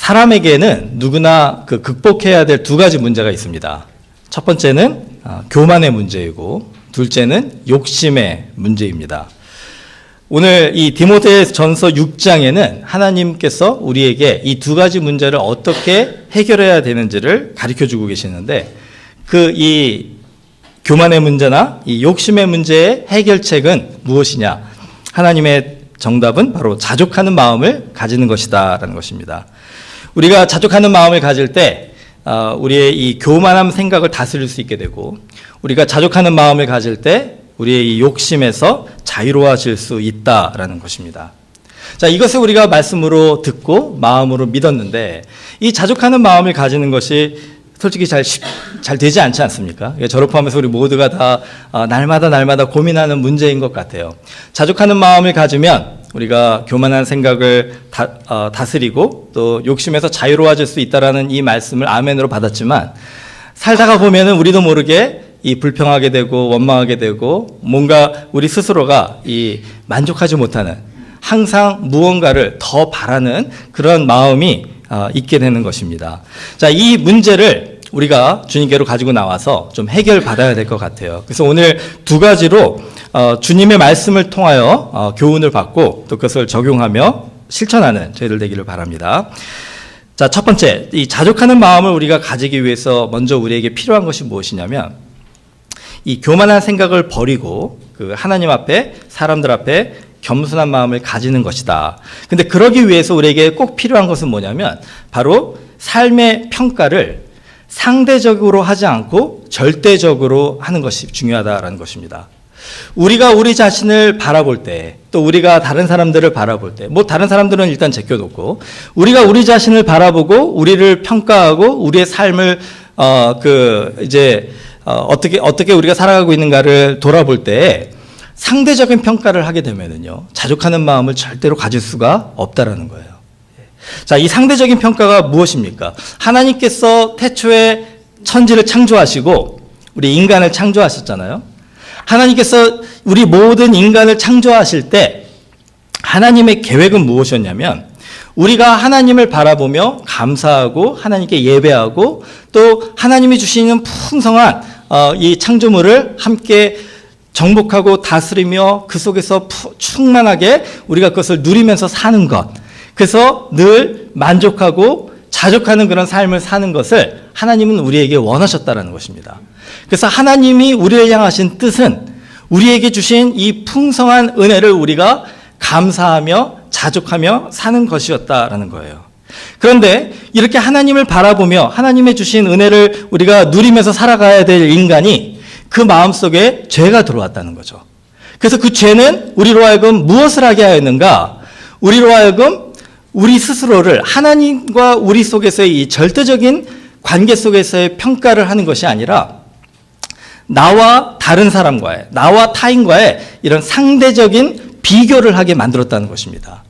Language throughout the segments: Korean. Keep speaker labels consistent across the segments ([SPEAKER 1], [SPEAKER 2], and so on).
[SPEAKER 1] 사람에게는 누구나 극복해야 될 두 가지 문제가 있습니다. 첫 번째는 교만의 문제이고, 둘째는 욕심의 문제입니다. 오늘 이 디모데전서 6장에는 하나님께서 우리에게 이 두 가지 문제를 어떻게 해결해야 되는지를 가르쳐주고 계시는데, 이 교만의 문제나 이 욕심의 문제의 해결책은 무엇이냐? 하나님의 정답은 바로 자족하는 마음을 가지는 것이다라는 것입니다. 우리가 자족하는 마음을 가질 때 우리의 이 교만한 생각을 다스릴 수 있게 되고, 우리가 자족하는 마음을 가질 때 우리의 이 욕심에서 자유로워질 수 있다라는 것입니다. 자, 이것을 우리가 말씀으로 듣고 마음으로 믿었는데, 이 자족하는 마음을 가지는 것이 솔직히 잘 되지 않지 않습니까? 저를 포함해서 우리 모두가 다 날마다 고민하는 문제인 것 같아요. 자족하는 마음을 가지면 우리가 교만한 생각을 다스리고 또 욕심에서 자유로워질 수 있다라는 이 말씀을 아멘으로 받았지만, 살다가 보면은 우리도 모르게 이 불평하게 되고 원망하게 되고, 뭔가 우리 스스로가 이 만족하지 못하는, 항상 무언가를 더 바라는 그런 마음이 있게 되는 것입니다. 자, 이 문제를 우리가 주님께로 가지고 나와서 좀 해결받아야 될 것 같아요. 그래서 오늘 두 가지로 주님의 말씀을 통하여 교훈을 받고 또 그것을 적용하며 실천하는 저희들 되기를 바랍니다. 자, 첫 번째, 이 자족하는 마음을 우리가 가지기 위해서 먼저 우리에게 필요한 것이 무엇이냐면, 이 교만한 생각을 버리고 하나님 앞에, 사람들 앞에 겸손한 마음을 가지는 것이다. 근데 그러기 위해서 우리에게 꼭 필요한 것은 뭐냐면, 바로 삶의 평가를 상대적으로 하지 않고 절대적으로 하는 것이 중요하다라는 것입니다. 우리가 우리 자신을 바라볼 때, 또 우리가 다른 사람들을 바라볼 때, 다른 사람들은 일단 제껴놓고, 우리가 우리 자신을 바라보고 우리를 평가하고 우리의 삶을 어떻게 우리가 살아가고 있는가를 돌아볼 때 상대적인 평가를 하게 되면은요, 자족하는 마음을 절대로 가질 수가 없다라는 거예요. 자, 이 상대적인 평가가 무엇입니까? 하나님께서 태초에 천지를 창조하시고 우리 인간을 창조하셨잖아요. 하나님께서 우리 모든 인간을 창조하실 때 하나님의 계획은 무엇이었냐면, 우리가 하나님을 바라보며 감사하고 하나님께 예배하고 또 하나님이 주시는 풍성한 이 창조물을 함께 정복하고 다스리며 그 속에서 충만하게 우리가 그것을 누리면서 사는 것, 그래서 늘 만족하고 자족하는 그런 삶을 사는 것을 하나님은 우리에게 원하셨다는 것입니다. 그래서 하나님이 우리를 향하신 뜻은 우리에게 주신 이 풍성한 은혜를 우리가 감사하며 자족하며 사는 것이었다라는 거예요. 그런데 이렇게 하나님을 바라보며 하나님의 주신 은혜를 우리가 누리면서 살아가야 될 인간이 그 마음속에 죄가 들어왔다는 거죠. 그래서 그 죄는 우리로 하여금 무엇을 하게 하였는가? 우리로 하여금 우리 스스로를 하나님과 우리 속에서의 이 절대적인 관계 속에서의 평가를 하는 것이 아니라, 나와 다른 사람과의, 나와 타인과의 이런 상대적인 비교를 하게 만들었다는 것입니다.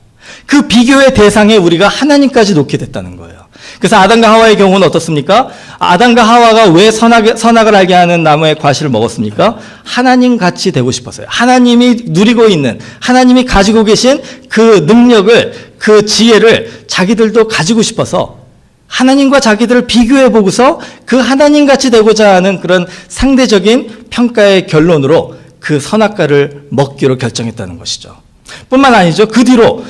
[SPEAKER 1] 그 비교의 대상에 우리가 하나님까지 놓게 됐다는 거예요. 그래서 아담과 하와의 경우는 어떻습니까? 아담과 하와가 왜 선악을 알게 하는 나무의 과실을 먹었습니까? 하나님 같이 되고 싶었어요. 하나님이 누리고 있는, 하나님이 가지고 계신 그 능력을, 그 지혜를 자기들도 가지고 싶어서 하나님과 자기들을 비교해 보고서 그 하나님 같이 되고자 하는 그런 상대적인 평가의 결론으로 그 선악과를 먹기로 결정했다는 것이죠. 뿐만 아니죠. 그 뒤로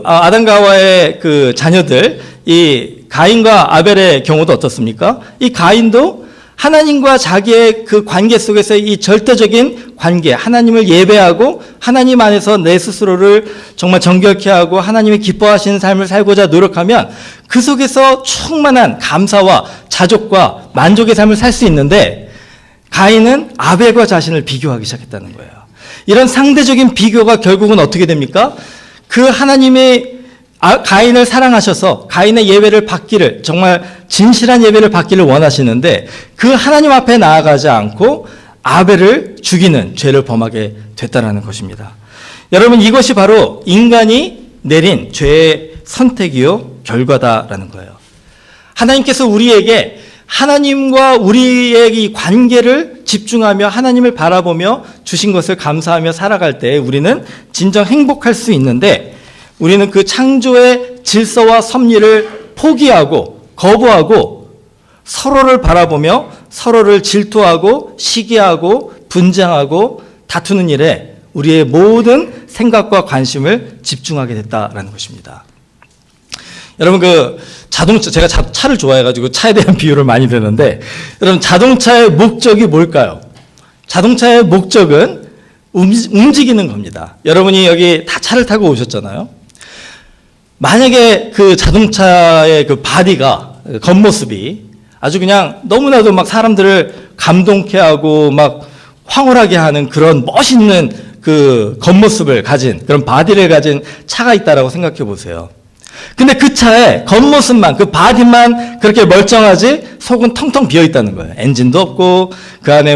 [SPEAKER 1] 아담과 하와의 그 자녀들, 이 가인과 아벨의 경우도 어떻습니까? 이 가인도 하나님과 자기의 그 관계 속에서 이 절대적인 관계, 하나님을 예배하고 하나님 안에서 내 스스로를 정말 정결케 하고 하나님이 기뻐하시는 삶을 살고자 노력하면 그 속에서 충만한 감사와 자족과 만족의 삶을 살 수 있는데, 가인은 아벨과 자신을 비교하기 시작했다는 거예요. 이런 상대적인 비교가 결국은 어떻게 됩니까? 그 하나님의 가인을 사랑하셔서 가인의 예배를 받기를, 정말 진실한 예배를 받기를 원하시는데 그 하나님 앞에 나아가지 않고 아벨을 죽이는 죄를 범하게 됐다는 것입니다. 여러분, 이것이 바로 인간이 내린 죄의 선택이요 결과다라는 거예요. 하나님께서 우리에게 하나님과 우리의 이 관계를 집중하며 하나님을 바라보며 주신 것을 감사하며 살아갈 때 우리는 진정 행복할 수 있는데, 우리는 그 창조의 질서와 섭리를 포기하고 거부하고 서로를 바라보며 서로를 질투하고 시기하고 분쟁하고 다투는 일에 우리의 모든 생각과 관심을 집중하게 됐다라는 것입니다. 여러분 자동차, 제가 차를 좋아해가지고 차에 대한 비유를 많이 드는데, 여러분 자동차의 목적이 뭘까요? 자동차의 목적은 움직이는 겁니다. 여러분이 여기 다 차를 타고 오셨잖아요. 만약에 그 자동차의 그 바디가, 겉모습이 아주 그냥 너무나도 막 사람들을 감동케 하고 막 황홀하게 하는 그런 멋있는 그 겉모습을 가진, 그런 바디를 가진 차가 있다라고 생각해 보세요. 근데 그 차에 겉모습만, 그 바디만 그렇게 멀쩡하지 속은 텅텅 비어 있다는 거예요. 엔진도 없고 그 안에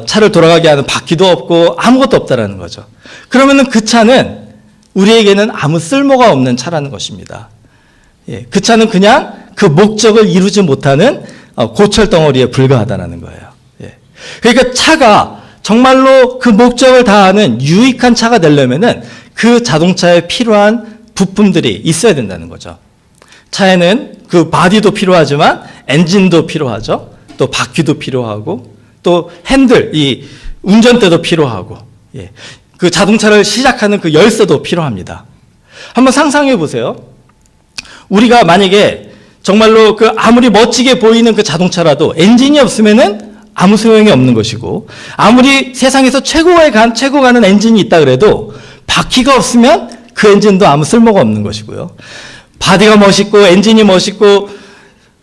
[SPEAKER 1] 차를 돌아가게 하는 바퀴도 없고 아무것도 없다라는 거죠. 그러면은 그 차는 우리에게는 아무 쓸모가 없는 차라는 것입니다. 예, 그 차는 그냥 그 목적을 이루지 못하는 고철 덩어리에 불과하다는 거예요. 예. 그러니까 차가 정말로 그 목적을 다하는 유익한 차가 되려면은 그 자동차에 필요한 부품들이 있어야 된다는 거죠. 차에는 그 바디도 필요하지만 엔진도 필요하죠. 또 바퀴도 필요하고 또 핸들, 이 운전대도 필요하고, 예. 그 자동차를 시작하는 그 열쇠도 필요합니다. 한번 상상해 보세요. 우리가 만약에 정말로 그 아무리 멋지게 보이는 그 자동차라도 엔진이 없으면은 아무 소용이 없는 것이고, 아무리 세상에서 최고 가는 엔진이 있다 그래도 바퀴가 없으면 그 엔진도 아무 쓸모가 없는 것이고요. 바디가 멋있고 엔진이 멋있고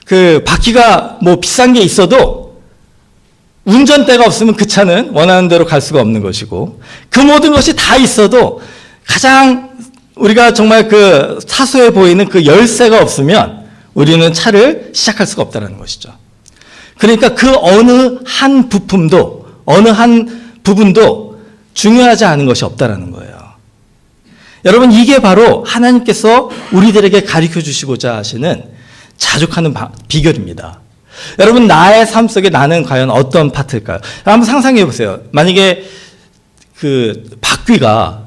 [SPEAKER 1] 그 바퀴가 비싼 게 있어도 운전대가 없으면 그 차는 원하는 대로 갈 수가 없는 것이고, 그 모든 것이 다 있어도 가장 우리가 정말 그 사소해 보이는 그 열쇠가 없으면 우리는 차를 시작할 수가 없다는 것이죠. 그러니까 그 어느 한 부품도, 어느 한 부분도 중요하지 않은 것이 없다는 거예요. 여러분, 이게 바로 하나님께서 우리들에게 가르쳐 주시고자 하시는 자족하는 비결입니다. 여러분, 나의 삶 속에 나는 과연 어떤 파트일까요? 한번 상상해 보세요. 만약에 그 바퀴가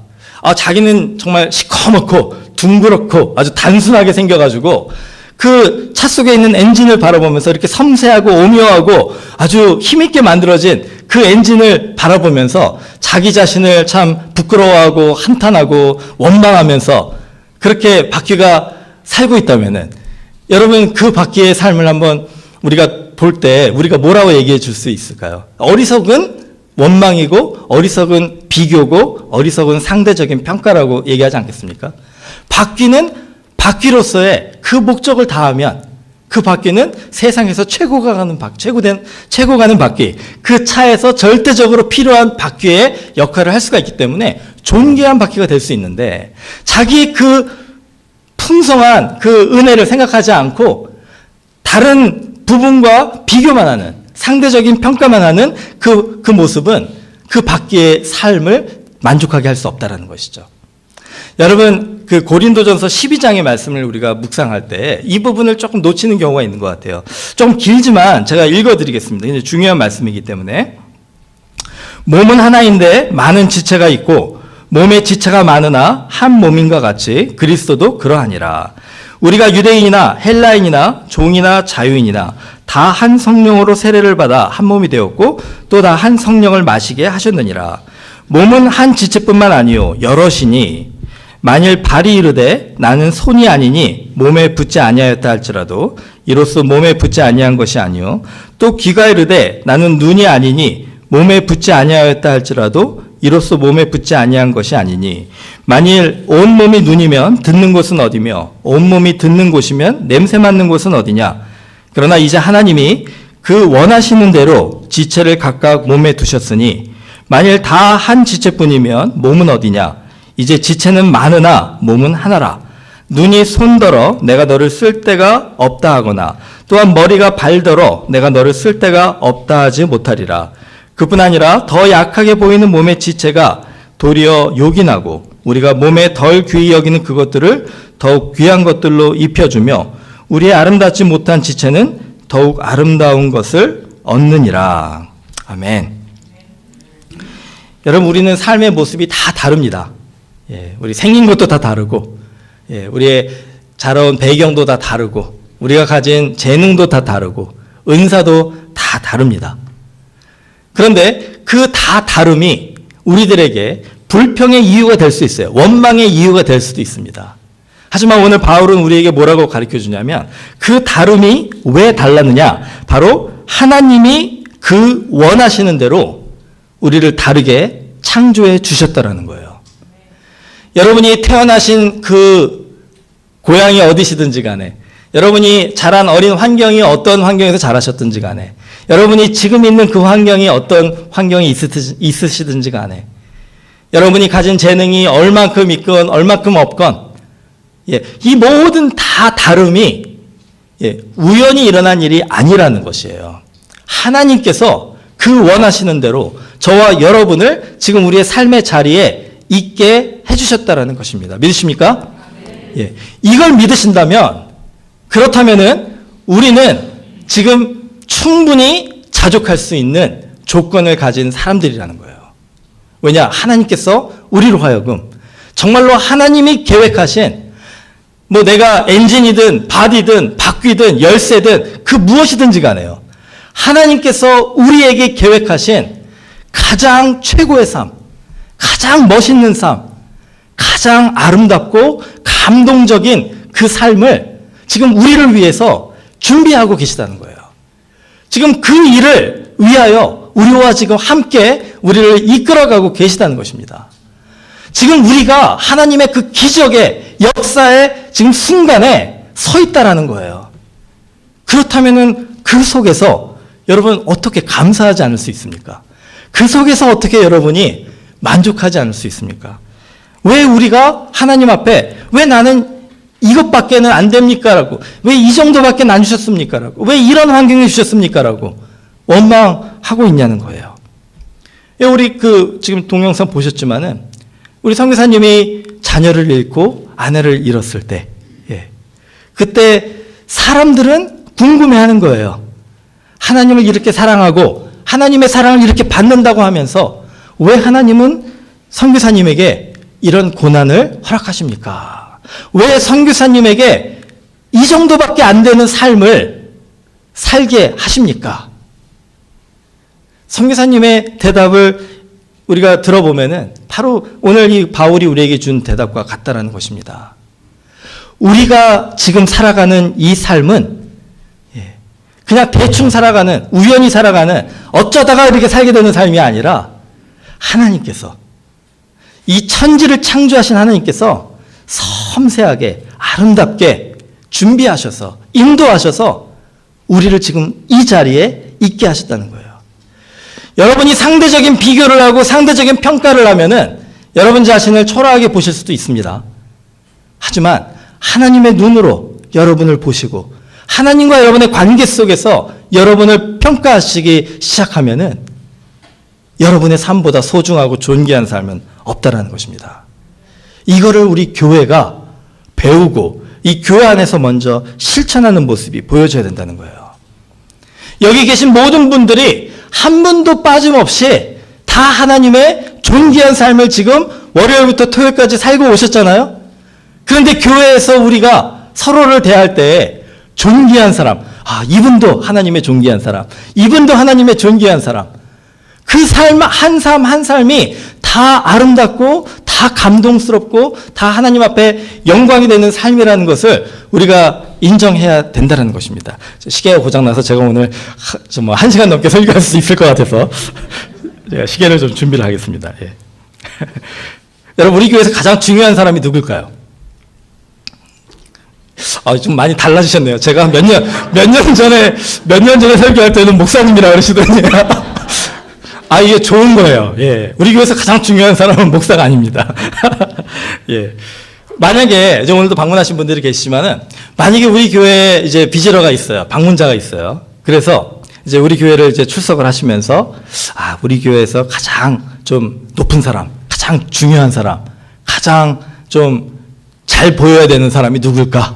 [SPEAKER 1] 자기는 정말 시커멓고 둥그렇고 아주 단순하게 생겨가지고 그 차 속에 있는 엔진을 바라보면서 이렇게 섬세하고 오묘하고 아주 힘있게 만들어진 그 엔진을 바라보면서 자기 자신을 참 부끄러워하고 한탄하고 원망하면서 그렇게 바퀴가 살고 있다면은, 여러분 그 바퀴의 삶을 한번 우리가 볼 때 우리가 뭐라고 얘기해 줄 수 있을까요? 어리석은 원망이고 어리석은 비교고 어리석은 상대적인 평가라고 얘기하지 않겠습니까? 바퀴는 바퀴로서의 그 목적을 다하면 그 바퀴는 세상에서 최고 가는 바퀴, 그 차에서 절대적으로 필요한 바퀴의 역할을 할 수가 있기 때문에 존귀한 바퀴가 될 수 있는데, 자기 그 풍성한 그 은혜를 생각하지 않고 다른 부분과 비교만 하는, 상대적인 평가만 하는 그 모습은 그 바퀴의 삶을 만족하게 할 수 없다는 것이죠. 여러분, 그 고린도전서 12장의 말씀을 우리가 묵상할 때 이 부분을 조금 놓치는 경우가 있는 것 같아요. 좀 길지만 제가 읽어드리겠습니다. 굉장히 중요한 말씀이기 때문에. 몸은 하나인데 많은 지체가 있고 몸의 지체가 많으나 한 몸인과 같이 그리스도도 그러하니라. 우리가 유대인이나 헬라인이나 종이나 자유인이나 다 한 성령으로 세례를 받아 한 몸이 되었고 또 다 한 성령을 마시게 하셨느니라. 몸은 한 지체뿐만 아니요 여럿이니 만일 발이 이르되 나는 손이 아니니 몸에 붙지 아니하였다 할지라도 이로써 몸에 붙지 아니한 것이 아니요, 또 귀가 이르되 나는 눈이 아니니 몸에 붙지 아니하였다 할지라도 이로써 몸에 붙지 아니한 것이 아니니, 만일 온 몸이 눈이면 듣는 곳은 어디며 온 몸이 듣는 곳이면 냄새 맡는 곳은 어디냐. 그러나 이제 하나님이 그 원하시는 대로 지체를 각각 몸에 두셨으니 만일 다 한 지체뿐이면 몸은 어디냐. 이제 지체는 많으나 몸은 하나라. 눈이 손더러 내가 너를 쓸 데가 없다 하거나 또한 머리가 발더러 내가 너를 쓸 데가 없다 하지 못하리라. 그뿐 아니라 더 약하게 보이는 몸의 지체가 도리어 요긴하고 우리가 몸에 덜 귀히 여기는 그것들을 더욱 귀한 것들로 입혀주며 우리의 아름답지 못한 지체는 더욱 아름다운 것을 얻느니라. 아멘. 여러분, 우리는 삶의 모습이 다 다릅니다. 예, 우리 생긴 것도 다 다르고, 예, 우리의 자라온 배경도 다 다르고 우리가 가진 재능도 다 다르고 은사도 다 다릅니다. 그런데 그 다 다름이 우리들에게 불평의 이유가 될 수 있어요. 원망의 이유가 될 수도 있습니다. 하지만 오늘 바울은 우리에게 뭐라고 가르쳐 주냐면 그 다름이 왜 달랐느냐? 바로 하나님이 그 원하시는 대로 우리를 다르게 창조해 주셨다라는 거예요. 여러분이 태어나신 그 고향이 어디시든지 간에, 여러분이 자란 어린 환경이 어떤 환경에서 자라셨든지 간에, 여러분이 지금 있는 그 환경이 어떤 환경이 있으시든지 간에, 여러분이 가진 재능이 얼만큼 있건 얼만큼 없건, 이 모든 다 다름이 우연히 일어난 일이 아니라는 것이에요. 하나님께서 그 원하시는 대로 저와 여러분을 지금 우리의 삶의 자리에 있게 해주셨다라는 것입니다. 믿으십니까? 이걸 믿으신다면, 그렇다면은 우리는 지금 충분히 자족할 수 있는 조건을 가진 사람들이라는 거예요. 왜냐? 하나님께서 우리로 하여금 정말로 하나님이 계획하신, 뭐 내가 엔진이든 바디든 바퀴든 열쇠든 그 무엇이든지 간에요, 하나님께서 우리에게 계획하신 가장 최고의 삶, 가장 멋있는 삶, 가장 아름답고 감동적인 그 삶을 지금 우리를 위해서 준비하고 계시다는 거예요. 지금 그 일을 위하여 우리와 지금 함께 우리를 이끌어가고 계시다는 것입니다. 지금 우리가 하나님의 그 기적의 역사의 지금 순간에 서 있다라는 거예요. 그렇다면은 그 속에서 여러분 어떻게 감사하지 않을 수 있습니까? 그 속에서 어떻게 여러분이 만족하지 않을 수 있습니까? 왜 우리가 하나님 앞에 왜 나는 이것밖에는 안 됩니까? 라고, 왜 이 정도밖에 안 주셨습니까? 라고, 왜 이런 환경을 주셨습니까? 라고 원망하고 있냐는 거예요. 우리 지금 동영상 보셨지만은 우리 선교사님이 자녀를 잃고 아내를 잃었을 때, 그때 사람들은 궁금해하는 거예요. 하나님을 이렇게 사랑하고 하나님의 사랑을 이렇게 받는다고 하면서 왜 하나님은 선교사님에게 이런 고난을 허락하십니까? 왜 선교사님에게 이 정도밖에 안 되는 삶을 살게 하십니까? 선교사님의 대답을 우리가 들어보면은 바로 오늘 이 바울이 우리에게 준 대답과 같다라는 것입니다. 우리가 지금 살아가는 이 삶은 그냥 대충 살아가는, 우연히 살아가는, 어쩌다가 이렇게 살게 되는 삶이 아니라 하나님께서, 이 천지를 창조하신 하나님께서 섬세하게 아름답게 준비하셔서 인도하셔서 우리를 지금 이 자리에 있게 하셨다는 거예요. 여러분이 상대적인 비교를 하고 상대적인 평가를 하면은 여러분 자신을 초라하게 보실 수도 있습니다. 하지만 하나님의 눈으로 여러분을 보시고 하나님과 여러분의 관계 속에서 여러분을 평가하시기 시작하면은 여러분의 삶보다 소중하고 존귀한 삶은 없다라는 것입니다. 이거를 우리 교회가 배우고 이 교회 안에서 먼저 실천하는 모습이 보여져야 된다는 거예요. 여기 계신 모든 분들이 한 분도 빠짐없이 다 하나님의 존귀한 삶을 지금 월요일부터 토요일까지 살고 오셨잖아요. 그런데 교회에서 우리가 서로를 대할 때 존귀한 사람, 이분도 하나님의 존귀한 사람, 이분도 하나님의 존귀한 사람, 그 삶 한 삶 한 삶이 다 아름답고 다 감동스럽고 다 하나님 앞에 영광이 되는 삶이라는 것을 우리가 인정해야 된다는 것입니다. 시계가 고장나서 제가 오늘 좀 1시간 넘게 설교할 수 있을 것 같아서 제가 시계를 좀 준비를 하겠습니다. 여러분, 우리 교회에서 가장 중요한 사람이 누굴까요? 좀 많이 달라지셨네요. 제가 몇 년 전에 설교할 때는 목사님이라 그러시더니 이게 좋은 거예요. 우리 교회에서 가장 중요한 사람은 목사가 아닙니다. 만약에 이제 오늘도 방문하신 분들이 계시지만은 만약에 우리 교회에 이제 비지러가 있어요. 방문자가 있어요. 그래서 이제 우리 교회를 이제 출석을 하시면서 우리 교회에서 가장 좀 높은 사람, 가장 중요한 사람, 가장 좀 잘 보여야 되는 사람이 누굴까?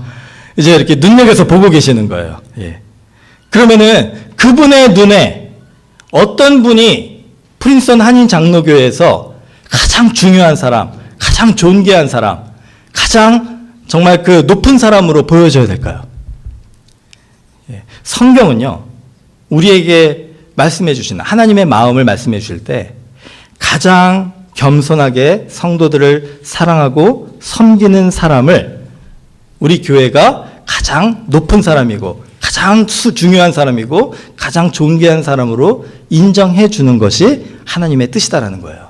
[SPEAKER 1] 이제 이렇게 눈여겨서 보고 계시는 거예요. 그러면은 그분의 눈에 어떤 분이 프린스턴 한인 장로교회에서 가장 중요한 사람, 가장 존귀한 사람, 가장 정말 그 높은 사람으로 보여져야 될까요? 예, 성경은요, 우리에게 말씀해 주신 하나님의 마음을 말씀해 주실 때 가장 겸손하게 성도들을 사랑하고 섬기는 사람을 우리 교회가 가장 높은 사람이고 가장 중요한 사람이고 가장 존귀한 사람으로 인정해 주는 것이 하나님의 뜻이다라는 거예요.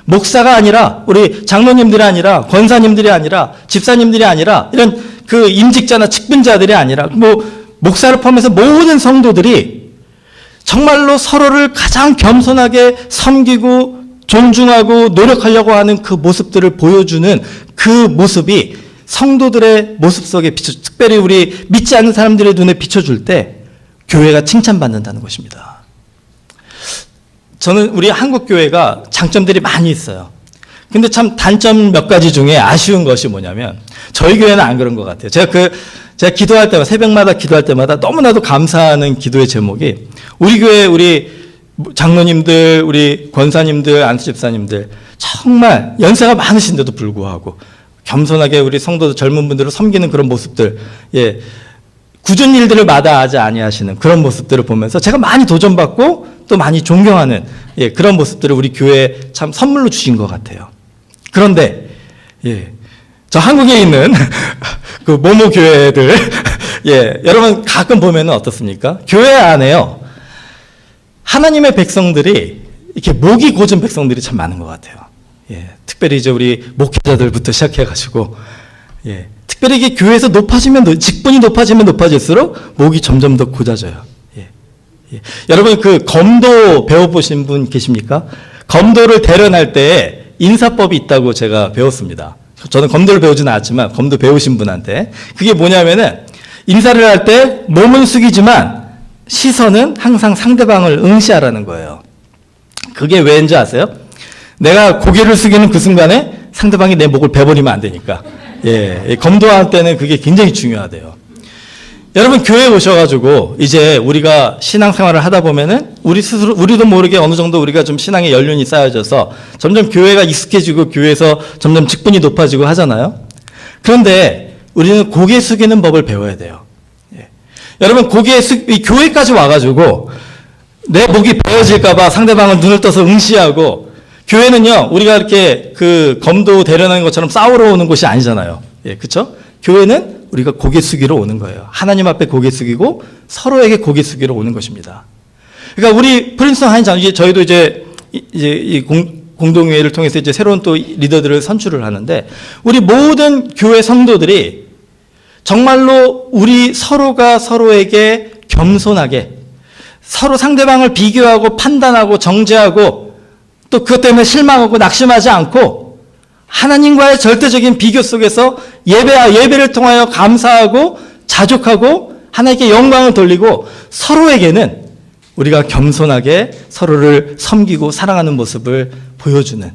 [SPEAKER 1] 목사가 아니라, 우리 장로님들이 아니라, 권사님들이 아니라, 집사님들이 아니라, 이런 그 임직자나 직분자들이 아니라, 목사를 포함해서 모든 성도들이 정말로 서로를 가장 겸손하게 섬기고 존중하고 노력하려고 하는 그 모습들을 보여주는 그 모습이 성도들의 모습 속에 특별히 우리 믿지 않는 사람들의 눈에 비춰줄 때 교회가 칭찬받는다는 것입니다. 저는 우리 한국 교회가 장점들이 많이 있어요. 근데 참 단점 몇 가지 중에 아쉬운 것이 뭐냐면 저희 교회는 안 그런 것 같아요. 제가 기도할 때마다, 새벽마다 기도할 때마다 너무나도 감사하는 기도의 제목이 우리 교회 우리 장로님들, 우리 권사님들, 안수집사님들 정말 연세가 많으신데도 불구하고 겸손하게 우리 성도들, 젊은 분들을 섬기는 그런 모습들, 예, 굳은 일들을 마다하지 아니하시는 그런 모습들을 보면서 제가 많이 도전받고 또 많이 존경하는, 예, 그런 모습들을 우리 교회에 참 선물로 주신 것 같아요. 그런데, 예, 저 한국에 있는 그 모모 교회들, 예, 여러분 가끔 보면은 어떻습니까? 교회 안에요, 하나님의 백성들이 이렇게 목이 고진 백성들이 참 많은 것 같아요. 예, 특별히 이제 우리 목회자들부터 시작해가지고, 예, 특별히 이게 교회에서 높아지면, 직분이 높아지면 높아질수록 목이 점점 더 고자져요. 예, 예. 여러분 그 검도 배워보신 분 계십니까? 검도를 대련할 때 인사법이 있다고 제가 배웠습니다. 저는 검도를 배우지는 않았지만 검도 배우신 분한테 그게 뭐냐면은 인사를 할 때 몸은 숙이지만 시선은 항상 상대방을 응시하라는 거예요. 그게 왜인지 아세요? 내가 고개를 숙이는 그 순간에 상대방이 내 목을 베버리면 안 되니까. 예, 검도할 때는 그게 굉장히 중요하대요. 여러분 교회에 오셔가지고 이제 우리가 신앙생활을 하다 보면은 우리 스스로, 우리도 모르게 어느 정도 우리가 좀 신앙의 연륜이 쌓여져서 점점 교회가 익숙해지고 교회에서 점점 직분이 높아지고 하잖아요. 그런데 우리는 고개 숙이는 법을 배워야 돼요. 예. 여러분 이 교회까지 와가지고 내 목이 베어질까봐 상대방을 눈을 떠서 응시하고, 교회는요 우리가 이렇게 그 검도 대련하는 것처럼 싸우러 오는 곳이 아니잖아요. 예, 그렇죠? 교회는 우리가 고개 숙이러 오는 거예요. 하나님 앞에 고개 숙이고 서로에게 고개 숙이러 오는 것입니다. 그러니까 우리 프린스턴 한인장, 저희도 이제 이 공동회의를 통해서 이제 새로운 또 리더들을 선출을 하는데, 우리 모든 교회 성도들이 정말로 우리 서로가 서로에게 겸손하게 서로 상대방을 비교하고 판단하고 정죄하고 또 그것 때문에 실망하고 낙심하지 않고 하나님과의 절대적인 비교 속에서 예배를 통하여 감사하고 자족하고 하나님께 영광을 돌리고 서로에게는 우리가 겸손하게 서로를 섬기고 사랑하는 모습을 보여주는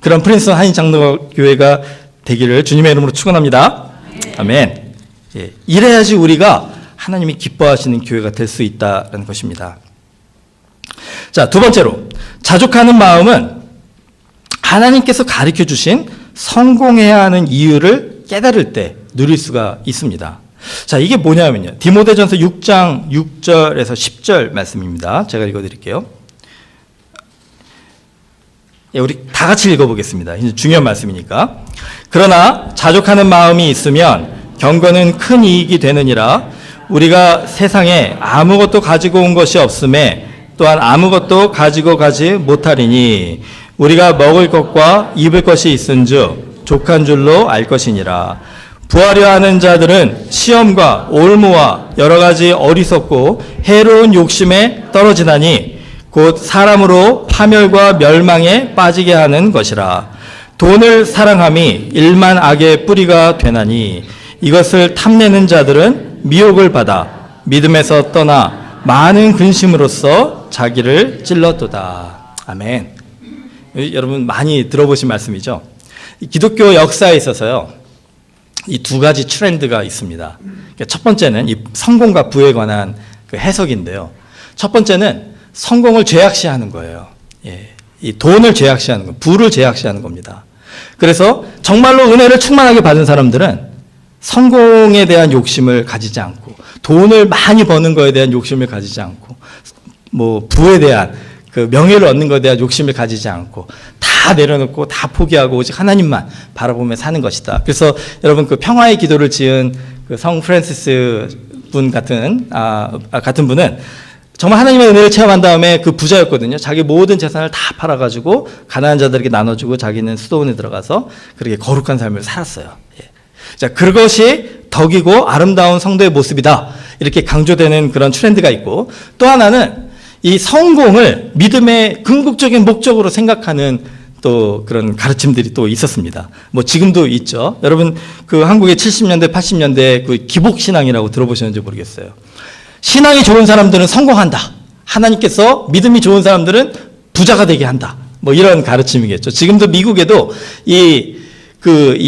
[SPEAKER 1] 그런 프린스턴 한인장로교회가 되기를 주님의 이름으로 축원합니다. 아멘. 예, 이래야지 우리가 하나님이 기뻐하시는 교회가 될 수 있다는 것입니다. 자, 두 번째로 자족하는 마음은 하나님께서 가르쳐 주신 성공해야 하는 이유를 깨달을 때 누릴 수가 있습니다. 자, 이게 뭐냐면요, 디모데전서 6장 6절에서 10절 말씀입니다. 제가 읽어드릴게요. 예, 우리 다 같이 읽어보겠습니다. 이제 중요한 말씀이니까. 그러나 자족하는 마음이 있으면 경건은 큰 이익이 되느니라. 우리가 세상에 아무것도 가지고 온 것이 없음에 또한 아무것도 가지고 가지 못하리니 우리가 먹을 것과 입을 것이 있은즉 족한 줄로 알 것이니라. 부하려 하는 자들은 시험과 올무와 여러 가지 어리석고 해로운 욕심에 떨어지나니 곧 사람으로 파멸과 멸망에 빠지게 하는 것이라. 돈을 사랑함이 일만 악의 뿌리가 되나니 이것을 탐내는 자들은 미혹을 받아 믿음에서 떠나 많은 근심으로써 자기를 찔렀도다. 아멘. 여러분 많이 들어보신 말씀이죠. 기독교 역사에 있어서요, 이 두 가지 트렌드가 있습니다. 첫 번째는 이 성공과 부에 관한 그 해석인데요. 첫 번째는 성공을 죄악시하는 거예요. 예, 이 돈을 죄악시하는 거, 부를 죄악시하는 겁니다. 그래서 정말로 은혜를 충만하게 받은 사람들은 성공에 대한 욕심을 가지지 않고, 돈을 많이 버는 거에 대한 욕심을 가지지 않고, 뭐 부에 대한 그 명예를 얻는 것에 대한 욕심을 가지지 않고 다 내려놓고 다 포기하고 오직 하나님만 바라보며 사는 것이다. 그래서 여러분 그 평화의 기도를 지은 그 성 프란시스 분 같은 분은 정말 하나님의 은혜를 체험한 다음에 그 부자였거든요. 자기 모든 재산을 다 팔아가지고 가난한 자들에게 나눠주고 자기는 수도원에 들어가서 그렇게 거룩한 삶을 살았어요. 예. 자, 그것이 덕이고 아름다운 성도의 모습이다. 이렇게 강조되는 그런 트렌드가 있고, 또 하나는 이 성공을 믿음의 궁극적인 목적으로 생각하는 또 그런 가르침들이 또 있었습니다. 뭐 지금도 있죠. 여러분 그 한국의 70년대, 80년대 그 기복신앙이라고 들어보셨는지 모르겠어요. 신앙이 좋은 사람들은 성공한다. 하나님께서 믿음이 좋은 사람들은 부자가 되게 한다. 뭐 이런 가르침이겠죠. 지금도 미국에도 이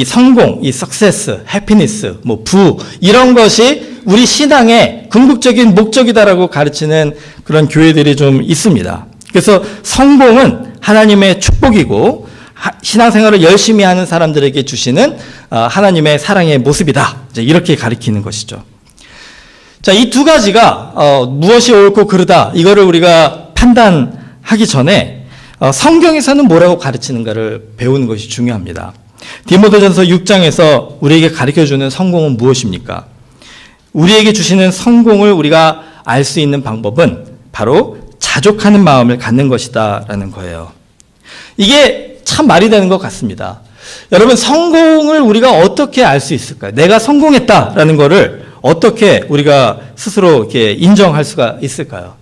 [SPEAKER 1] 성공, 이 석세스, 해피니스, 뭐 부, 이런 것이 우리 신앙의 궁극적인 목적이다라고 가르치는 그런 교회들이 좀 있습니다. 그래서 성공은 하나님의 축복이고 신앙생활을 열심히 하는 사람들에게 주시는 하나님의 사랑의 모습이다. 이제 이렇게 가리키는 것이죠. 자, 이 두 가지가 무엇이 옳고 그르다 이거를 우리가 판단하기 전에 성경에서는 뭐라고 가르치는가를 배우는 것이 중요합니다. 디모데전서 6장에서 우리에게 가르쳐주는 성공은 무엇입니까? 우리에게 주시는 성공을 우리가 알 수 있는 방법은 바로 자족하는 마음을 갖는 것이다 라는 거예요. 이게 참 말이 되는 것 같습니다. 여러분, 성공을 우리가 어떻게 알 수 있을까요? 내가 성공했다라는 거를 어떻게 우리가 스스로 이렇게 인정할 수가 있을까요?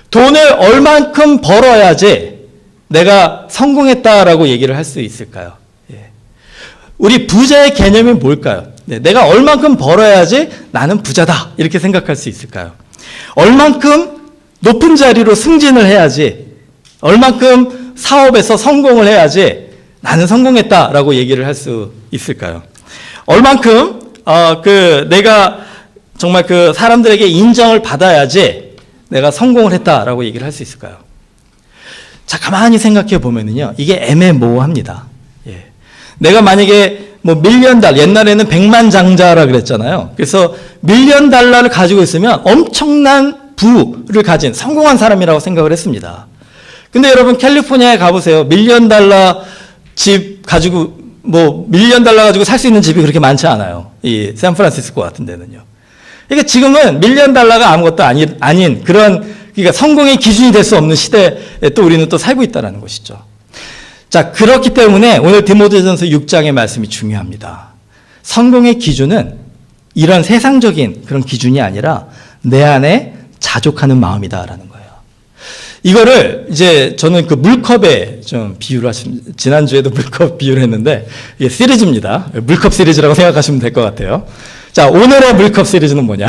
[SPEAKER 1] 돈을 얼만큼 벌어야지 내가 성공했다라고 얘기를 할 수 있을까요? 우리 부자의 개념이 뭘까요? 내가 얼만큼 벌어야지 나는 부자다 이렇게 생각할 수 있을까요? 얼만큼 높은 자리로 승진을 해야지, 얼만큼 사업에서 성공을 해야지 나는 성공했다라고 얘기를 할 수 있을까요? 얼만큼 내가 정말 그 사람들에게 인정을 받아야지 내가 성공을 했다라고 얘기를 할 수 있을까요? 자, 가만히 생각해 보면은요, 이게 애매모호합니다. 예. 내가 만약에 뭐 $1,000,000, 옛날에는 100만 장자라 그랬잖아요. 그래서 $1,000,000를 가지고 있으면 엄청난 부를 가진 성공한 사람이라고 생각을 했습니다. 근데 여러분 캘리포니아에 가보세요. $1,000,000 집 가지고 뭐 $1,000,000 가지고 살 수 있는 집이 그렇게 많지 않아요. 이 샌프란시스코 같은 데는요. 그러니까 지금은 $1,000,000가 아무것도 아닌 그런, 그러니까 성공의 기준이 될 수 없는 시대에 또 우리는 또 살고 있다는 것이죠. 자, 그렇기 때문에 오늘 디모데전서 6장의 말씀이 중요합니다. 성공의 기준은 이런 세상적인 그런 기준이 아니라 내 안에 자족하는 마음이다라는 거예요. 이거를 이제 저는 그 물컵에 좀 비유를 하십니다. 지난주에도 물컵 비유를 했는데 이게 시리즈입니다. 물컵 시리즈라고 생각하시면 될 것 같아요. 자, 오늘의 물컵 시리즈는 뭐냐?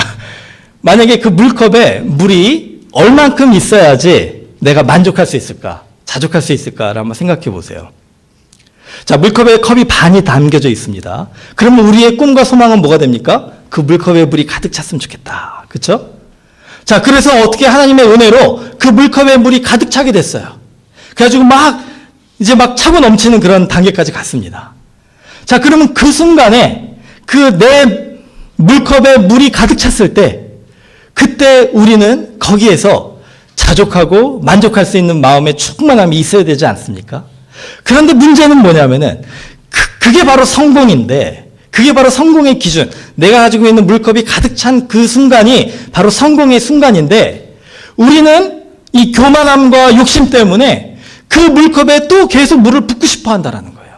[SPEAKER 1] 만약에 그 물컵에 물이 얼만큼 있어야지 내가 만족할 수 있을까? 자족할 수 있을까를 한번 생각해 보세요. 자, 물컵에 컵이 반이 담겨져 있습니다. 그러면 우리의 꿈과 소망은 뭐가 됩니까? 그 물컵에 물이 가득 찼으면 좋겠다. 그렇죠? 자, 그래서 어떻게 하나님의 은혜로 그 물컵에 물이 가득 차게 됐어요. 그래가지고 이제 막 차고 넘치는 그런 단계까지 갔습니다. 자, 그러면 그 순간에 그 내 물컵에 물이 가득 찼을 때, 그때 우리는 거기에서 자족하고 만족할 수 있는 마음의 충만함이 있어야 되지 않습니까? 그런데 문제는 뭐냐면은 그게 바로 성공인데, 그게 바로 성공의 기준. 내가 가지고 있는 물컵이 가득 찬 그 순간이 바로 성공의 순간인데, 우리는 이 교만함과 욕심 때문에 그 물컵에 또 계속 물을 붓고 싶어 한다는 거예요.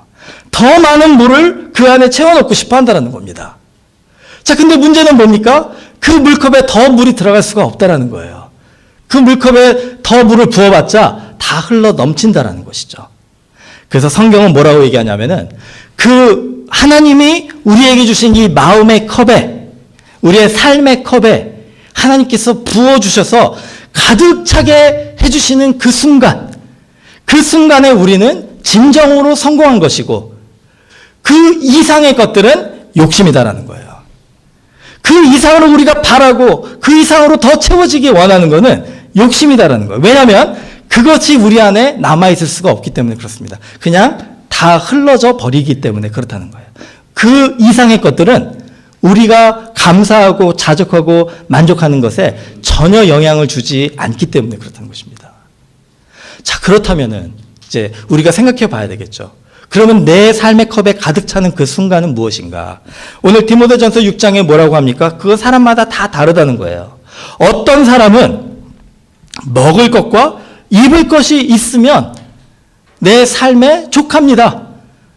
[SPEAKER 1] 더 많은 물을 그 안에 채워넣고 싶어 한다는 겁니다. 자, 근데 문제는 뭡니까? 그 물컵에 더 물이 들어갈 수가 없다는 거예요. 그 물컵에 더 물을 부어봤자 다 흘러 넘친다는 것이죠. 그래서 성경은 뭐라고 얘기하냐면은 그 하나님이 우리에게 주신 이 마음의 컵에, 우리의 삶의 컵에 하나님께서 부어주셔서 가득 차게 해주시는 그 순간에 우리는 진정으로 성공한 것이고, 그 이상의 것들은 욕심이다라는 거예요. 그 이상으로 우리가 바라고 그 이상으로 더 채워지기 원하는 것은 욕심이다라는 거예요. 왜냐하면 그것이 우리 안에 남아있을 수가 없기 때문에 그렇습니다. 그냥 다 흘러져 버리기 때문에 그렇다는 거예요. 그 이상의 것들은 우리가 감사하고 자족하고 만족하는 것에 전혀 영향을 주지 않기 때문에 그렇다는 것입니다. 자, 그렇다면은 이제 우리가 생각해 봐야 되겠죠. 그러면 내 삶의 컵에 가득 차는 그 순간은 무엇인가? 오늘 디모데전서 6장에 뭐라고 합니까? 그거 사람마다 다 다르다는 거예요. 어떤 사람은 먹을 것과 입을 것이 있으면 내 삶에 족합니다.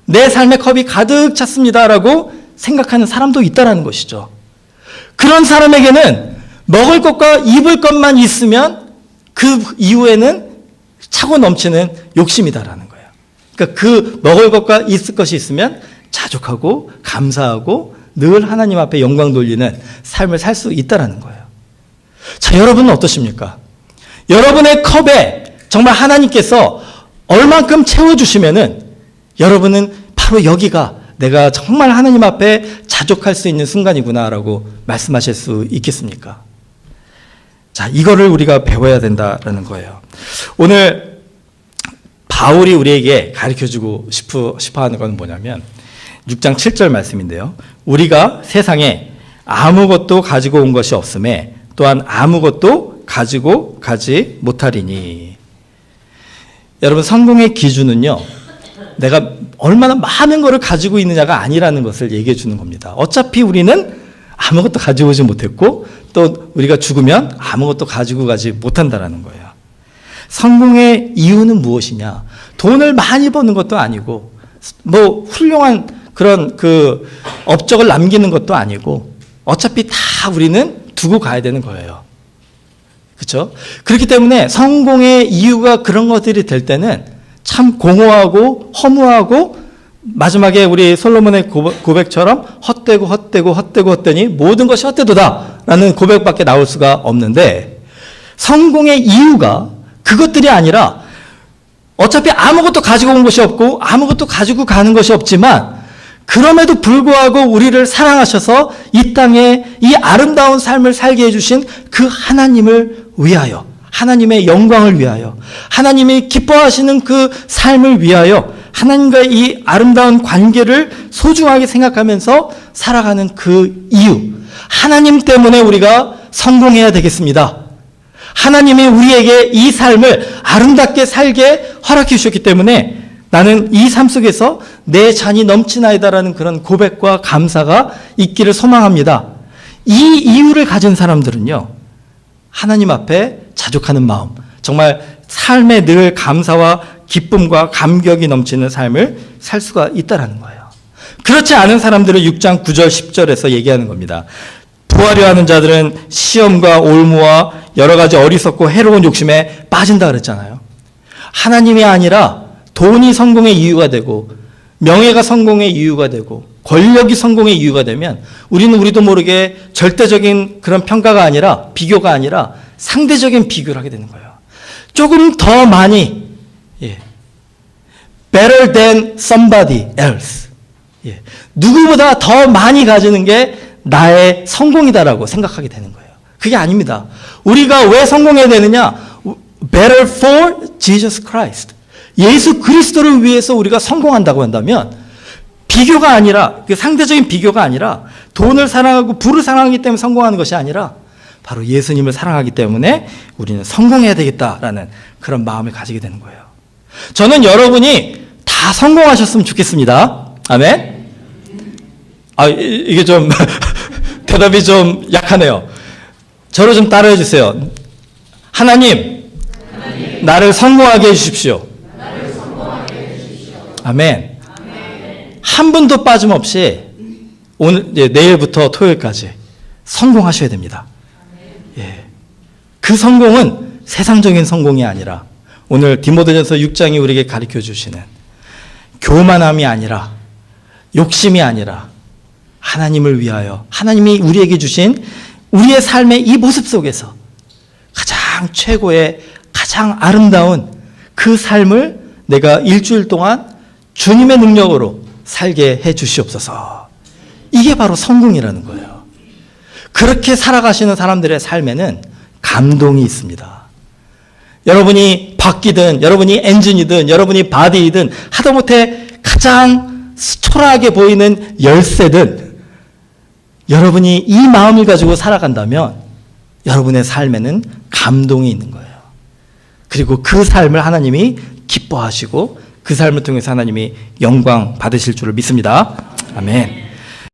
[SPEAKER 1] 내 삶의 컵이 가득 찼습니다라고 생각하는 사람도 있다라는 것이죠. 그런 사람에게는 먹을 것과 입을 것만 있으면 그 이후에는 차고 넘치는 욕심이다라는 거예요. 그러니까 그 먹을 것과 있을 것이 있으면 자족하고 감사하고 늘 하나님 앞에 영광 돌리는 삶을 살 수 있다라는 거예요. 자, 여러분은 어떠십니까? 여러분의 컵에 정말 하나님께서 얼만큼 채워주시면은 여러분은 바로 여기가 내가 정말 하나님 앞에 자족할 수 있는 순간이구나라고 말씀하실 수 있겠습니까? 자, 이거를 우리가 배워야 된다라는 거예요. 오늘 바울이 우리에게 가르쳐주고 싶어 하는 건 뭐냐면 6장 7절 말씀인데요. 우리가 세상에 아무것도 가지고 온 것이 없음에 또한 아무것도 가지고 가지 못하리니. 여러분, 성공의 기준은요, 내가 얼마나 많은 것을 가지고 있느냐가 아니라는 것을 얘기해 주는 겁니다. 어차피 우리는 아무것도 가지고 오지 못했고 또 우리가 죽으면 아무것도 가지고 가지 못한다라는 거예요. 성공의 이유는 무엇이냐? 돈을 많이 버는 것도 아니고 뭐 훌륭한 그런 그 업적을 남기는 것도 아니고 어차피 다 우리는 두고 가야 되는 거예요. 그렇죠? 그렇기 때문에 성공의 이유가 그런 것들이 될 때는 참 공허하고 허무하고 마지막에 우리 솔로몬의 고백처럼 헛되니 모든 것이 헛되도다라는 고백밖에 나올 수가 없는데, 성공의 이유가 그것들이 아니라 어차피 아무것도 가지고 온 것이 없고 아무것도 가지고 가는 것이 없지만 그럼에도 불구하고 우리를 사랑하셔서 이 땅에 이 아름다운 삶을 살게 해주신 그 하나님을 위하여, 하나님의 영광을 위하여, 하나님이 기뻐하시는 그 삶을 위하여 하나님과의 이 아름다운 관계를 소중하게 생각하면서 살아가는 그 이유, 하나님 때문에 우리가 성공해야 되겠습니다. 하나님이 우리에게 이 삶을 아름답게 살게 허락해 주셨기 때문에 나는 이 삶 속에서 내 잔이 넘치나이다라는 그런 고백과 감사가 있기를 소망합니다. 이 이유를 가진 사람들은요, 하나님 앞에 자족하는 마음, 정말 삶에 늘 감사와 기쁨과 감격이 넘치는 삶을 살 수가 있다는 거예요. 그렇지 않은 사람들은 6장 9절 10절에서 얘기하는 겁니다. 부하려 하는 자들은 시험과 올무와 여러 가지 어리석고 해로운 욕심에 빠진다 그랬잖아요. 하나님이 아니라 돈이 성공의 이유가 되고 명예가 성공의 이유가 되고 권력이 성공의 이유가 되면 우리도 모르게 절대적인 그런 평가가 아니라, 비교가 아니라 상대적인 비교를 하게 되는 거예요. 조금 더 많이, better than somebody else, 누구보다 더 많이 가지는 게 나의 성공이다라고 생각하게 되는 거예요. 그게 아닙니다. 우리가 왜 성공해야 되느냐? Better for Jesus Christ. 예수 그리스도를 위해서 우리가 성공한다고 한다면 비교가 아니라, 상대적인 비교가 아니라 돈을 사랑하고 부를 사랑하기 때문에 성공하는 것이 아니라 바로 예수님을 사랑하기 때문에 우리는 성공해야 되겠다라는 그런 마음을 가지게 되는 거예요. 저는 여러분이 다 성공하셨으면 좋겠습니다. 아멘? 이게 좀 대답이 좀 약하네요. 저를 좀 따라해 주세요. 하나님, 나를 성공하게 해주십시오. 아멘. 한 분도 빠짐없이 내일부터 토요일까지 성공하셔야 됩니다. 그 성공은 세상적인 성공이 아니라 오늘 디모데전서 6장이 우리에게 가르쳐 주시는 교만함이 아니라, 욕심이 아니라 하나님을 위하여, 하나님이 우리에게 주신 우리의 삶의 이 모습 속에서 가장 최고의, 가장 아름다운 그 삶을 내가 일주일 동안 주님의 능력으로 살게 해 주시옵소서. 이게 바로 성공이라는 거예요. 그렇게 살아가시는 사람들의 삶에는 감동이 있습니다. 여러분이 바퀴든, 여러분이 엔진이든, 여러분이 바디이든, 하다못해 가장 초라하게 보이는 열쇠든, 여러분이 이 마음을 가지고 살아간다면 여러분의 삶에는 감동이 있는 거예요. 그리고 그 삶을 하나님이 기뻐하시고 그 삶을 통해서 하나님이 영광 받으실 줄을 믿습니다. 아멘.